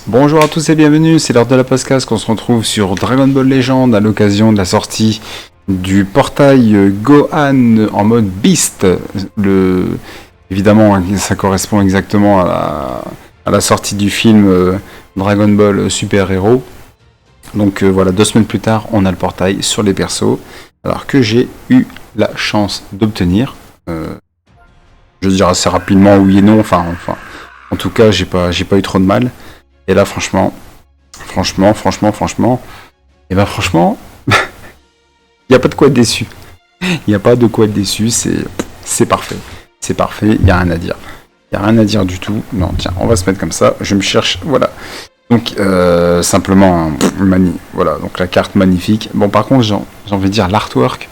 Bonjour à tous et bienvenue, c'est l'heure de la podcast qu'on se retrouve sur Dragon Ball Legend à l'occasion de la sortie du portail Gohan en mode Beast. Évidemment, ça correspond exactement à la sortie du film Dragon Ball Super Hero. Donc voilà, 2 semaines plus tard, on a le portail sur les persos, alors que j'ai eu la chance d'obtenir. Je dirais assez rapidement oui et non, enfin, en tout cas, j'ai pas eu trop de mal. Et là, franchement, il n'y a pas de quoi être déçu. Il n'y a pas de quoi être déçu, c'est parfait. C'est parfait, il n'y a rien à dire. Il n'y a rien à dire du tout. Non, tiens, on va se mettre comme ça, je me cherche, voilà. Donc, simplement, voilà, donc la carte magnifique. Bon, par contre, j'ai envie de dire l'artwork.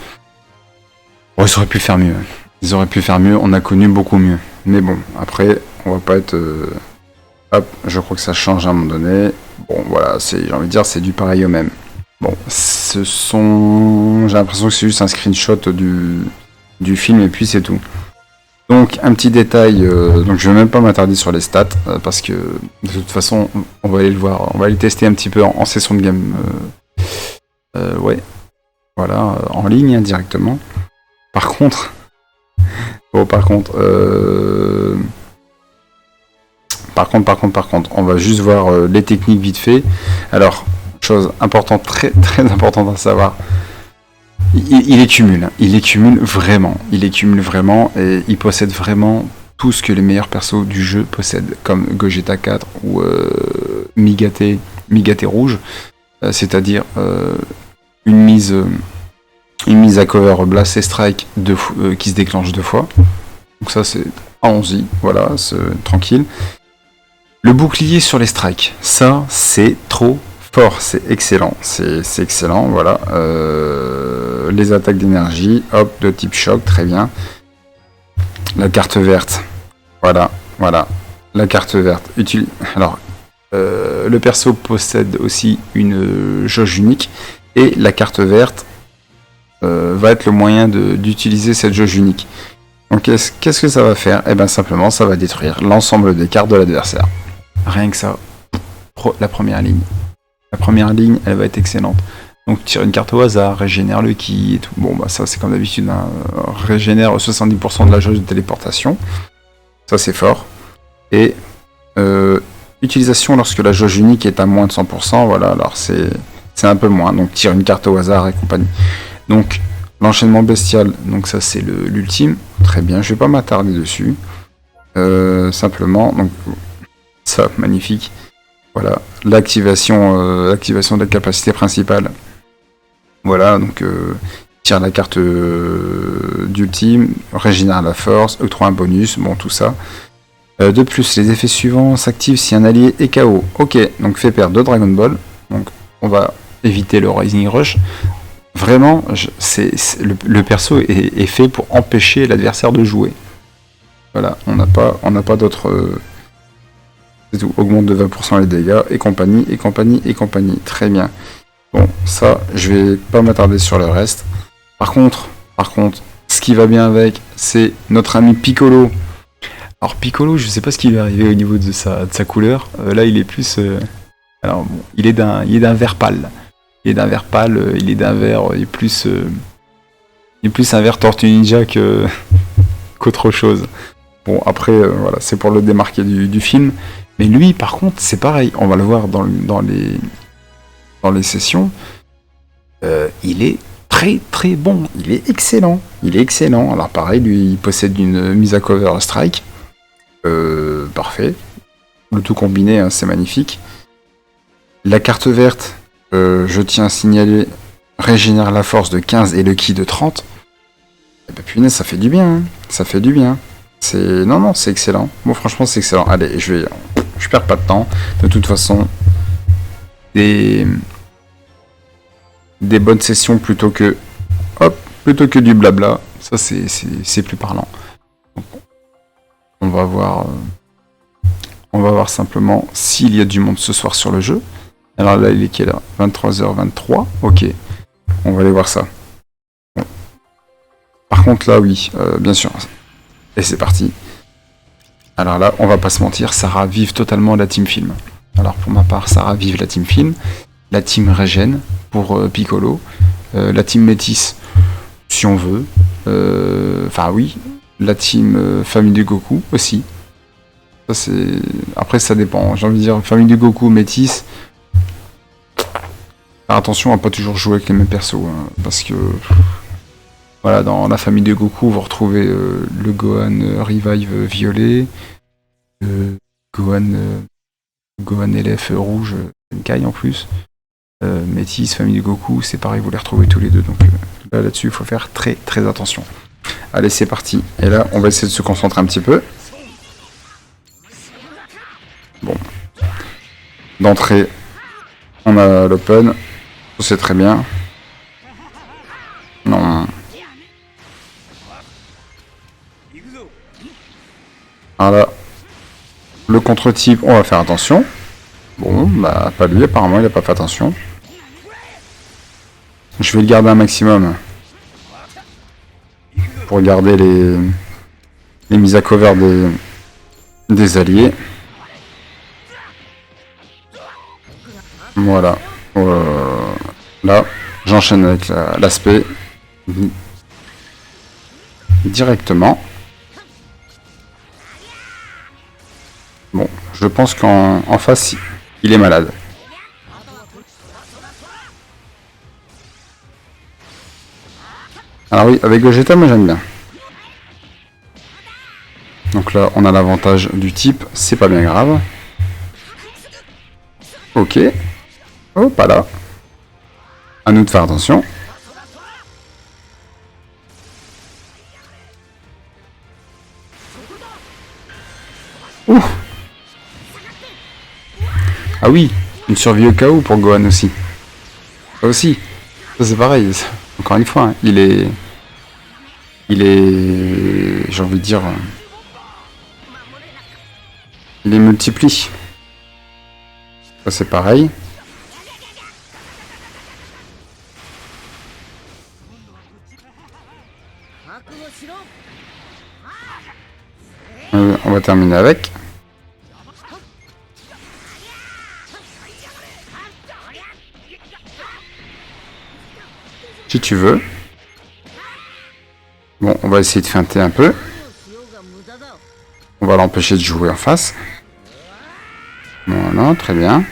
Oh, ils auraient pu faire mieux. Ils auraient pu faire mieux, on a connu beaucoup mieux. Mais bon, après, on va pas être... Hop, je crois que ça change à un moment donné. Bon, voilà, j'ai envie de dire, c'est du pareil au même. Bon, j'ai l'impression que c'est juste un screenshot du film et puis c'est tout. Donc, un petit détail, donc je vais même pas m'attarder sur les stats, parce que de toute façon, on va aller le voir, on va aller tester un petit peu en session de game. Ouais, voilà, en ligne, hein, directement. Par contre, on va juste voir les techniques vite fait. Alors, chose importante, très très importante à savoir, il les cumule, vraiment, et il possède vraiment tout ce que les meilleurs persos du jeu possèdent, comme Gogeta 4 ou Migate rouge, c'est-à-dire une mise à cover Blast et Strike qui se déclenche 2 fois. Donc ça c'est allons-y, voilà, c'est tranquille. Le bouclier sur les strikes, ça c'est trop fort, c'est excellent, voilà. Les attaques d'énergie, hop, de type choc, très bien. La carte verte, voilà, la carte verte. Alors, le perso possède aussi une jauge unique, et la carte verte va être le moyen d'utiliser cette jauge unique. Donc qu'est-ce que ça va faire ? Eh bien simplement, ça va détruire l'ensemble des cartes de l'adversaire. Rien que ça, la première ligne. La première ligne, elle va être excellente. Donc tire une carte au hasard, régénère le ki et tout. Bon bah ça c'est comme d'habitude, hein, régénère 70% de la jauge de téléportation. Ça c'est fort. Et utilisation lorsque la jauge unique est à moins de 100%, voilà, alors c'est un peu moins. Donc tire une carte au hasard et compagnie. Donc l'enchaînement bestial, donc ça c'est l'ultime. Très bien, je vais pas m'attarder dessus. Simplement, donc ça, magnifique. Voilà, l'activation de la capacité principale. Voilà, donc tire la carte d'ultime, régénère la force, octroie un bonus, bon tout ça. De plus, les effets suivants s'activent si un allié est KO. Ok, donc fait perdre 2 Dragon Ball. Donc on va éviter le Rising Rush. Vraiment, le perso est fait pour empêcher l'adversaire de jouer. Voilà, on n'a pas d'autre... c'est tout, augmente de 20% les dégâts, et compagnie. Très bien. Bon, ça, je vais pas m'attarder sur le reste. Par contre, ce qui va bien avec, c'est notre ami Piccolo. Alors Piccolo, je sais pas ce qui lui est arrivé au niveau de sa couleur. Là, il est plus... alors, bon, il est d'un vert pâle. Il est d'un vert il est plus un vert Tortue Ninja qu'autre chose. Bon, après, voilà, c'est pour le démarquer du film. Mais lui, par contre, c'est pareil. On va le voir dans les sessions. Il est très très bon. Il est excellent. Alors pareil, lui, il possède une mise à cover strike. Parfait. Le tout combiné, hein, c'est magnifique. La carte verte, je tiens à signaler, régénère la force de 15 et le ki de 30. Et bah punaise, ça fait du bien. Hein. Ça fait du bien. Non, c'est excellent. Bon, franchement, c'est excellent. Allez, je perds pas de temps. De toute façon, des bonnes sessions plutôt que du blabla. Ça, c'est plus parlant. Donc, on va voir simplement s'il y a du monde ce soir sur le jeu. Alors là, il est quelle heure ? 23h23. Ok, on va aller voir ça. Bon. Par contre, là, oui, bien sûr. Et c'est parti. Alors là, on va pas se mentir, ça ravive totalement la team film. Alors pour ma part, ça ravive la team film, la team régène pour Piccolo, la team métis si on veut, enfin oui, la team famille de Goku aussi. Ça c'est, après ça dépend. J'ai envie de dire famille de Goku métis. Faire attention à pas toujours jouer avec les mêmes persos, hein, parce que voilà, dans la famille de Goku, vous retrouvez le Gohan Revive violet, Gohan LF rouge, Kai en plus. Métis, famille de Goku, c'est pareil, vous les retrouvez tous les deux, donc là-dessus, il faut faire très très attention. Allez, c'est parti. Et là, on va essayer de se concentrer un petit peu. Bon. D'entrée, on a l'open. C'est très bien. Non. Voilà. Le contre-type, on va faire attention. Bon, bah, pas lui, apparemment, il n'a pas fait attention. Je vais le garder un maximum. Pour garder les mises à cover des alliés. Voilà. Là, j'enchaîne avec l'aspect directement. Bon, je pense qu'en face, il est malade. Alors oui, avec Gogeta, moi j'aime bien. Donc là, on a l'avantage du type, c'est pas bien grave. Ok. Oh, pas là. À nous de faire attention. Ouh. Ah oui, une survie au cas où pour Gohan aussi. Ça aussi. Ça c'est pareil. Encore une fois, hein, il est... J'ai envie de dire... Il est multiplie. Ça c'est pareil. On va terminer avec. Si tu veux. Bon, on va essayer de feinter un peu. On va l'empêcher de jouer en face. Voilà, très bien.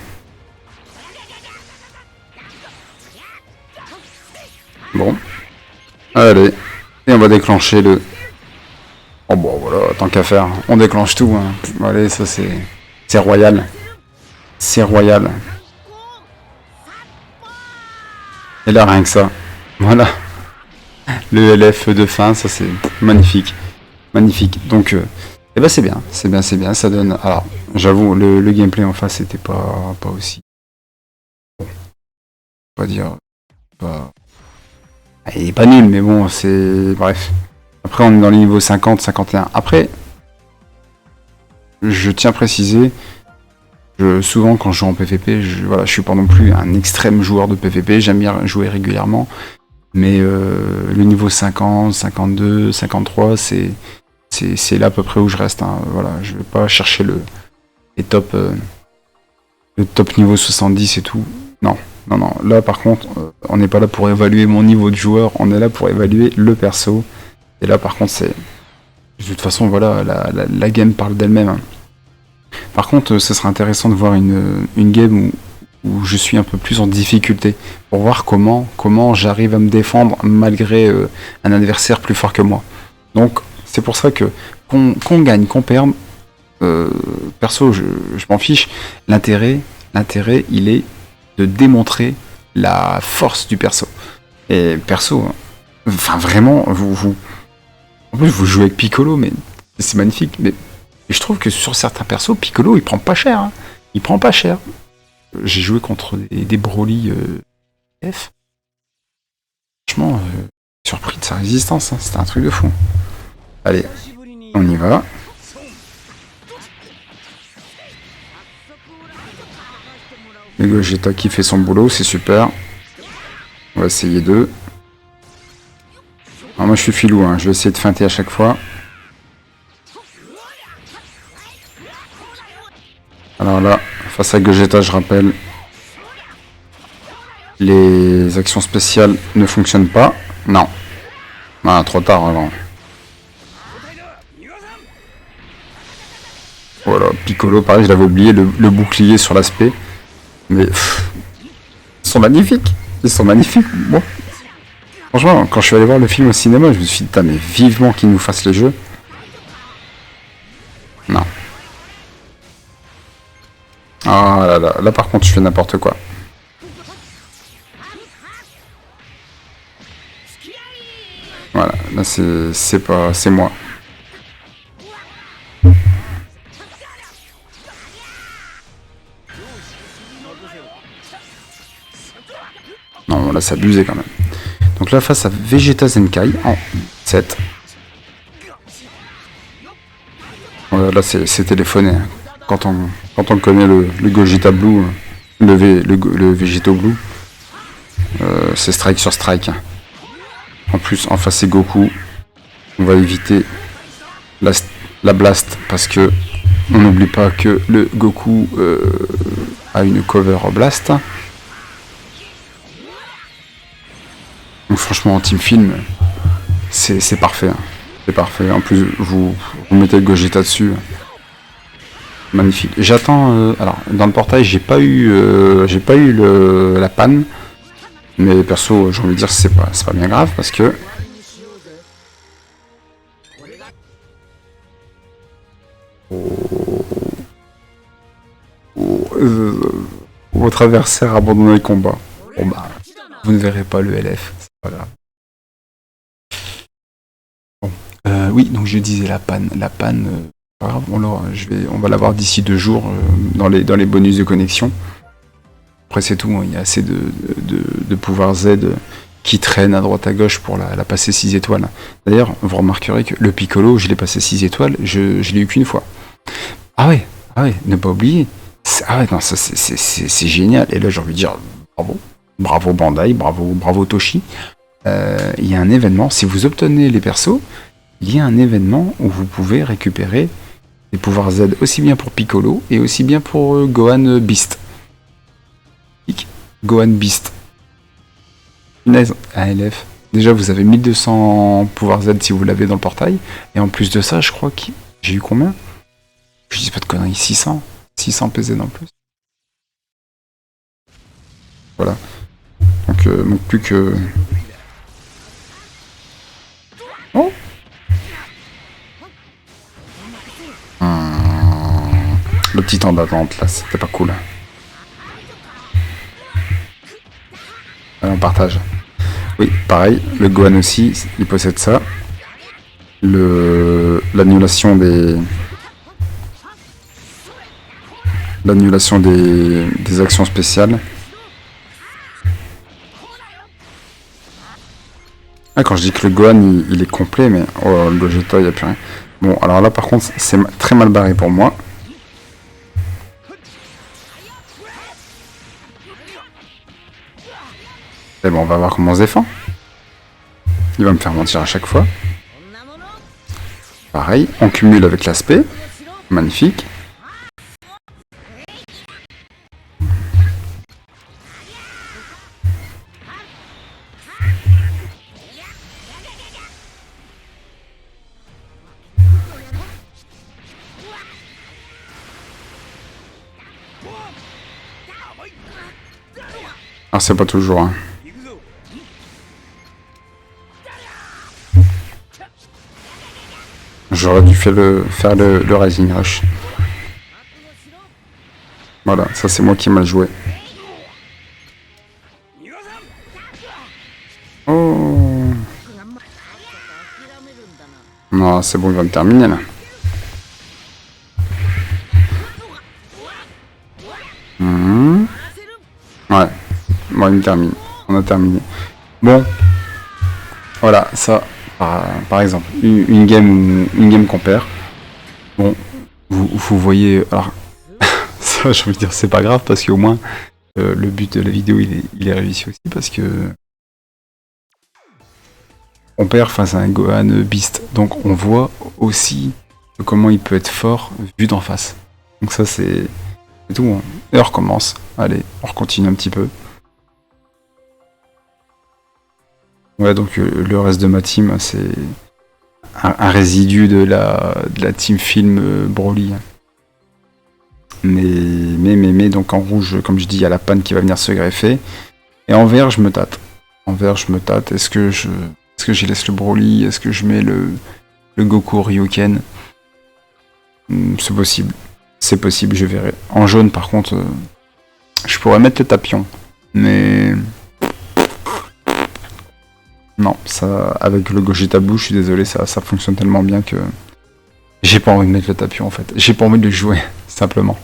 Bon. Allez. Et on va déclencher le... Oh bon, voilà, tant qu'à faire. On déclenche tout. Hein. Allez, ça c'est... C'est royal. C'est royal. Et là, rien que ça. Voilà. Le LF de fin, ça c'est magnifique. Magnifique. Donc, eh ben c'est bien. C'est bien, c'est bien. Ça donne... Alors, j'avoue, le gameplay en face, c'était pas aussi... Bon. On va dire... Pas... Il est pas nul, mais bon, c'est... Bref. Après, on est dans les niveaux 50, 51. Après, je tiens à préciser, souvent quand je joue en PvP, voilà, je suis pas non plus un extrême joueur de PvP, j'aime bien jouer régulièrement, mais le niveau 50, 52, 53, c'est là à peu près où je reste. Hein. Voilà, je vais pas chercher le top niveau 70 et tout. Non. Non, là par contre, on n'est pas là pour évaluer mon niveau de joueur, on est là pour évaluer le perso. Et là par contre, c'est... De toute façon, voilà, la game parle d'elle-même. Hein. Par contre, ce serait intéressant de voir une game où je suis un peu plus en difficulté, pour voir comment j'arrive à me défendre malgré un adversaire plus fort que moi. Donc, c'est pour ça que qu'on gagne, qu'on perde, perso, je m'en fiche. L'intérêt, il est de démontrer la force du perso. Et perso, enfin vraiment, en plus vous jouez avec Piccolo, mais c'est magnifique. Mais je trouve que sur certains persos, Piccolo il prend pas cher. Hein. Il prend pas cher. J'ai joué contre des Broly F. Franchement, surpris de sa résistance. Hein. C'était un truc de fou. Allez, on y va. Le Gogeta qui fait son boulot, c'est super. On va essayer d'eux. Alors moi je suis filou, hein. Je vais essayer de feinter à chaque fois. Alors là, face à Gogeta, je rappelle, les actions spéciales ne fonctionnent pas. Non. Ah, trop tard alors. Voilà, Piccolo, pareil, je l'avais oublié, le bouclier sur l'aspect. Mais ils sont magnifiques. Ils sont magnifiques. Bon. Franchement, quand je suis allé voir le film au cinéma, je me suis dit, mais vivement qu'ils nous fassent les jeux. Non. Ah là là, là par contre, je fais n'importe quoi. Voilà, là c'est pas, c'est moi. Non, là c'est abusé quand même. Donc là face à Vegeta Zenkai en 7. Là c'est téléphoné. Hein. Quand on connaît le Gogeta Blue, le Vegeto Blue, c'est strike sur strike. En plus, en face c'est Goku. On va éviter la blast parce que on n'oublie pas que le Goku a une cover blast. Donc franchement en team film, c'est parfait. Hein. C'est parfait. En plus vous mettez le Gogeta dessus. Magnifique. J'attends. Alors dans le portail j'ai pas eu la panne. Mais perso, j'ai envie de dire c'est pas bien grave parce que votre adversaire a abandonné le combat. Bon bah, vous ne verrez pas le LF, c'est pas grave. Bon. Oui, donc je disais la panne. La panne, pas grave, on va l'avoir d'ici 2 jours dans les bonus de connexion. Après c'est tout, hein, il y a assez de pouvoir Z qui traîne à droite à gauche pour la passer 6 étoiles. D'ailleurs, vous remarquerez que le Piccolo, je l'ai passé 6 étoiles, je l'ai eu qu'une fois. Ah ouais, ne pas oublier. Ah ouais, non, ça c'est génial. Et là j'ai envie de dire bravo Bandai, bravo Toshi. Il y a un événement, si vous obtenez les persos, il y a un événement où vous pouvez récupérer les pouvoirs Z aussi bien pour Piccolo et aussi bien pour Gohan Beast. Gohan Beast. Punaise, ALF. Déjà, vous avez 1200 pouvoirs Z si vous l'avez dans le portail. Et en plus de ça, je crois que j'ai eu combien? Je dis pas de conneries, 600 PZ en plus. Voilà. Donc, plus que... Oh Le petit temps d'attente, là, c'était pas cool. Allez, on partage. Oui, pareil, le Gohan aussi, il possède ça. L'annulation des actions spéciales. Ah, quand je dis que le Gohan il est complet, mais oh, le Gogeta il n'y a plus rien. Bon, alors là par contre c'est très mal barré pour moi. Et bon, on va voir comment on se défend. Il va me faire mentir à chaque fois. Pareil, on cumule avec l'aspect. Magnifique. Ah, c'est pas toujours, hein. J'aurais dû faire le Rising Rush. Voilà, ça c'est moi qui ai mal joué. Oh. Non, c'est bon, il va me terminer là. Ouais, bon, il me termine. On a terminé. Bon, voilà, ça, par exemple, une game qu'on perd. Bon, vous voyez, alors, ça, j'ai envie de dire, c'est pas grave parce qu'au moins, le but de la vidéo, il est réussi aussi parce que on perd face à un Gohan Beast. Donc, on voit aussi comment il peut être fort vu d'en face. Donc ça, c'est C'est tout. Hein. Et on recommence. Allez, on continue un petit peu. Ouais, donc le reste de ma team, c'est un résidu de la team film Broly. Mais, donc en rouge, comme je dis, il y a la panne qui va venir se greffer. Et en vert, je me tâte. En vert, je me tâte. Est-ce que j'y laisse le Broly? Est-ce que je mets le Goku Ryuken? C'est possible. C'est possible, je verrai. En jaune, par contre, je pourrais mettre le Tapion. Mais... non, ça, avec le Gogeta Blue, je suis désolé, ça fonctionne tellement bien que... j'ai pas envie de mettre le Tapion, en fait. J'ai pas envie de le jouer, simplement.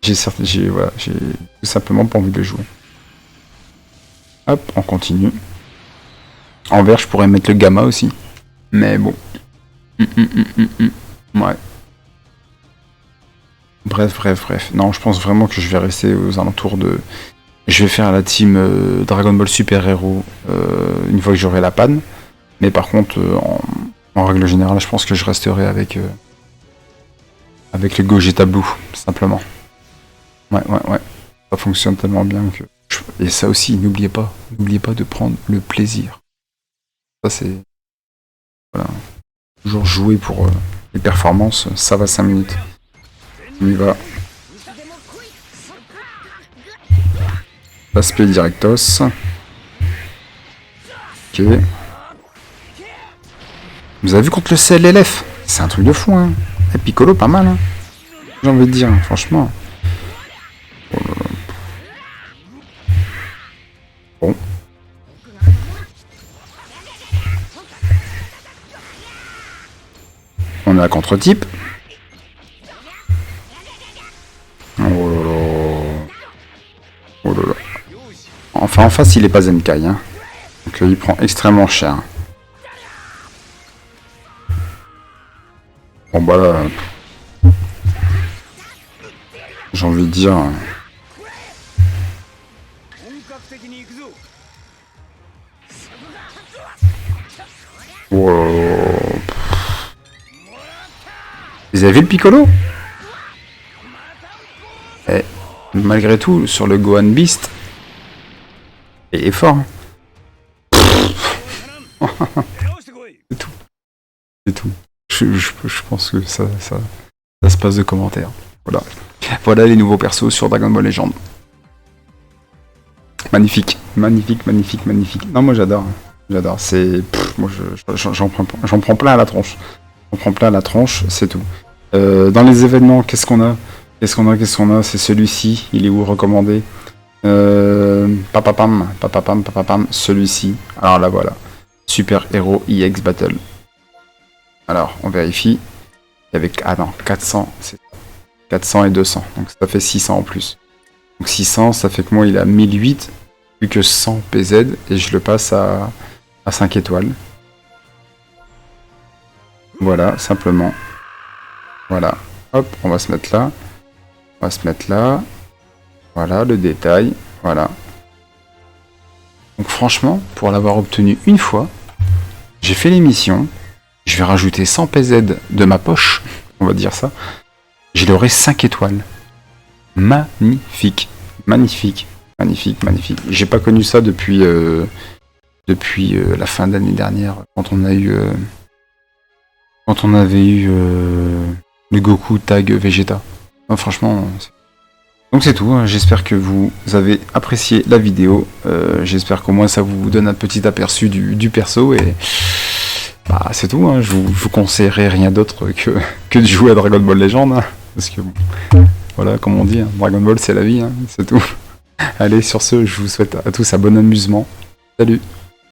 J'ai tout simplement pas envie de le jouer. Hop, on continue. En vert, je pourrais mettre le Gamma aussi. Mais bon. Ouais. Bref. Non, je pense vraiment que je vais rester aux alentours de... je vais faire la team Dragon Ball Super Hero une fois que j'aurai la panne. Mais par contre, en règle générale, je pense que je resterai avec le Gogeta Blue, simplement. Ouais. Ça fonctionne tellement bien que... et ça aussi, n'oubliez pas de prendre le plaisir. Ça c'est... voilà. Toujours jouer pour les performances, ça va 5 minutes. On y va. Aspect directos. Ok. Vous avez vu contre le CLLF? C'est un truc de fou, hein. Et Piccolo, pas mal, hein. J'ai envie de dire, franchement. Oh là là. Bon. On est à contre-type. Oh là là. Oh là là. Enfin, en face, il est pas Zenkai, hein. Donc il prend extrêmement cher. Bon bah là... j'ai envie de dire... wow. Vous avez vu le Piccolo? Eh, malgré tout, sur le Gohan Beast, il est fort. Hein. C'est tout. C'est tout. Je pense que ça se passe de commentaires. Voilà. Voilà les nouveaux persos sur Dragon Ball Legend. Magnifique. Non, moi j'adore. J'adore. C'est... moi j'en prends plein à la tronche. J'en prends plein à la tronche, c'est tout. Dans les événements, qu'est-ce qu'on a? C'est celui-ci. Il est où recommandé? Papapam, celui-ci. Alors là voilà. Super Hero EX Battle. Alors, on vérifie. Avec... ah non, 400. C'est 400 et 200. Donc ça fait 600 en plus. Donc 600, ça fait que moi il a 1008. Plus que 100 PZ. Et je le passe à 5 étoiles. Voilà, simplement. Voilà. Hop, on va se mettre là. On va se mettre là. Voilà, le détail. Voilà. Donc franchement, pour l'avoir obtenu une fois, j'ai fait l'émission. Je vais rajouter 100 PZ de ma poche. On va dire ça. Je l'aurai 5 étoiles. Magnifique. J'ai pas connu ça depuis la fin d'année dernière, quand on a eu... quand on avait eu le Goku Tag Vegeta. Non, franchement... donc c'est tout, hein. J'espère que vous avez apprécié la vidéo. J'espère qu'au moins ça vous donne un petit aperçu du perso. Et bah, c'est tout, hein. Je vous conseillerais rien d'autre que de jouer à Dragon Ball Legend. Hein. Parce que bon, voilà, comme on dit, hein, Dragon Ball c'est la vie, hein, c'est tout. Allez, sur ce, je vous souhaite à tous un bon amusement. Salut!